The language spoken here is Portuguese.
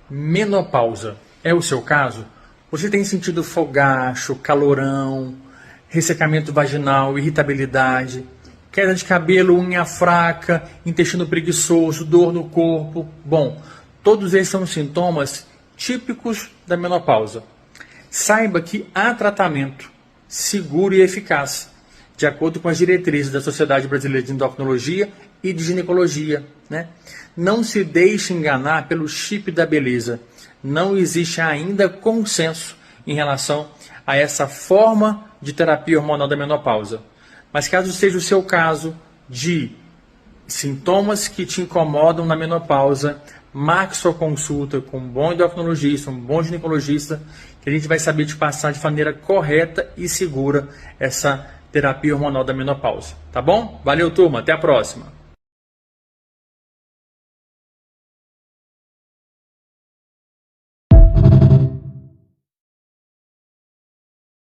Menopausa. É o seu caso? Você tem sentido fogacho, calorão, ressecamento vaginal, irritabilidade, queda de cabelo, unha fraca, intestino preguiçoso, dor no corpo? Bom, todos esses são sintomas típicos da menopausa. Saiba que há tratamento seguro e eficaz, de acordo com as diretrizes da Sociedade Brasileira de Endocrinologia e de Ginecologia, né? Não se deixe enganar pelo chip da beleza. Não existe ainda consenso em relação a essa forma de terapia hormonal da menopausa. Mas caso seja o seu caso de sintomas que te incomodam na menopausa, marque sua consulta com um bom endocrinologista, um bom ginecologista, que a gente vai saber te passar de maneira correta e segura essa terapia hormonal da menopausa. Tá bom? Valeu, turma. Até a próxima.